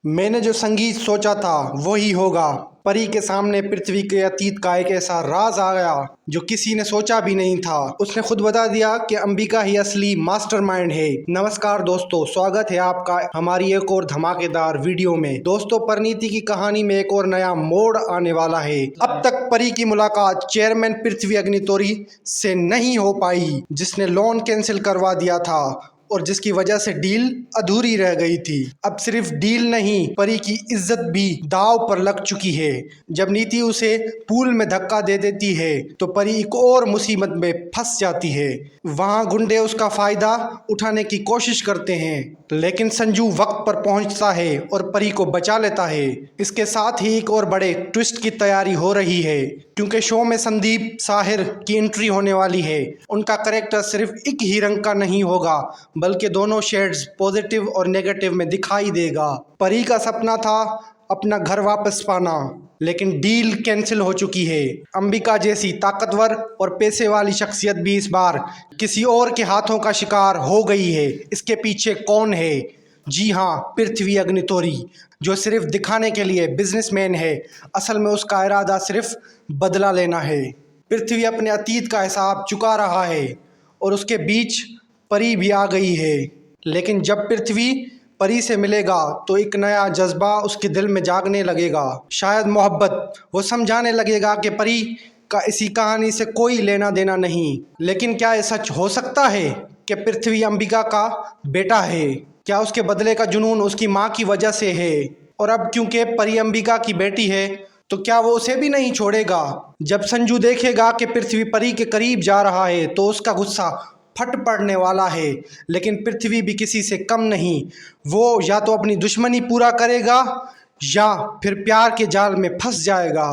मैंने जो संगीत सोचा था वो ही होगा। परी के सामने पृथ्वी के अतीत का एक ऐसा राज आ गया जो किसी ने सोचा भी नहीं था। उसने खुद बता दिया कि अंबिका ही असली मास्टरमाइंड है। नमस्कार दोस्तों, स्वागत है आपका हमारी एक और धमाकेदार वीडियो में। दोस्तों, परिणीति की कहानी में एक और नया मोड़ आने वाला है। अब तक परी की मुलाकात चेयरमैन पृथ्वी अग्निहोत्री से नहीं हो पाई, जिसने लोन कैंसिल करवा दिया था और जिसकी वजह से डील अधूरी रह गई थी। अब सिर्फ डील नहीं, परी की इज्जत भी दांव पर लग चुकी है। जब नीति उसे पूल में धक्का दे देती है तो परी एक और मुसीबत में फंस जाती है। वहां गुंडे उसका फायदा उठाने की कोशिश करते हैं, लेकिन संजू वक्त पर पहुंचता है और परी को बचा लेता है। इसके साथ ही एक और बड़े ट्विस्ट की तैयारी हो रही है, क्योंकि शो में संदीप साहिर की एंट्री होने वाली है। उनका करेक्टर सिर्फ एक ही रंग का नहीं होगा, बल्कि दोनों शेड्स पॉजिटिव और नेगेटिव में दिखाई देगा। परी का सपना था अपना घर वापस पाना, लेकिन डील कैंसिल हो चुकी है। अंबिका जैसी ताकतवर और पैसे वाली शख्सियत भी इस बार किसी और के हाथों का शिकार हो गई है। इसके पीछे कौन है? जी हाँ, पृथ्वी अग्निहोत्री, जो सिर्फ दिखाने के लिए बिजनेसमैन है। असल में उसका इरादा सिर्फ बदला लेना है। पृथ्वी अपने अतीत का हिसाब चुका रहा है और उसके बीच परी भी आ गई है। लेकिन जब पृथ्वी परी से मिलेगा तो एक नया जज्बा उसके दिल में जागने लगेगा, शायद मोहब्बत। वो समझाने लगेगा कि परी का इसी कहानी से कोई लेना देना नहीं। लेकिन क्या ये सच हो सकता है कि पृथ्वी अंबिका का बेटा है? क्या उसके बदले का जुनून उसकी माँ की वजह से है? और अब क्योंकि परी अंबिका की बेटी है तो क्या वो उसे भी नहीं छोड़ेगा? जब संजू देखेगा कि पृथ्वी परी के करीब जा रहा है तो उसका गुस्सा फट पड़ने वाला है। लेकिन पृथ्वी भी किसी से कम नहीं। वो या तो अपनी दुश्मनी पूरा करेगा या फिर प्यार के जाल में फंस जाएगा।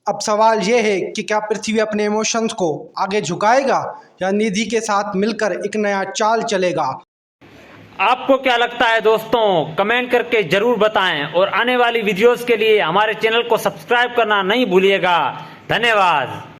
अब सवाल यह है कि क्या पृथ्वी अपने इमोशंस को आगे झुकाएगा या निधि के साथ मिलकर एक नया चाल चलेगा? आपको क्या लगता है दोस्तों? कमेंट करके जरूर बताएं और आने वाली वीडियोस के लिए हमारे चैनल को सब्सक्राइब करना नहीं भूलिएगा। धन्यवाद।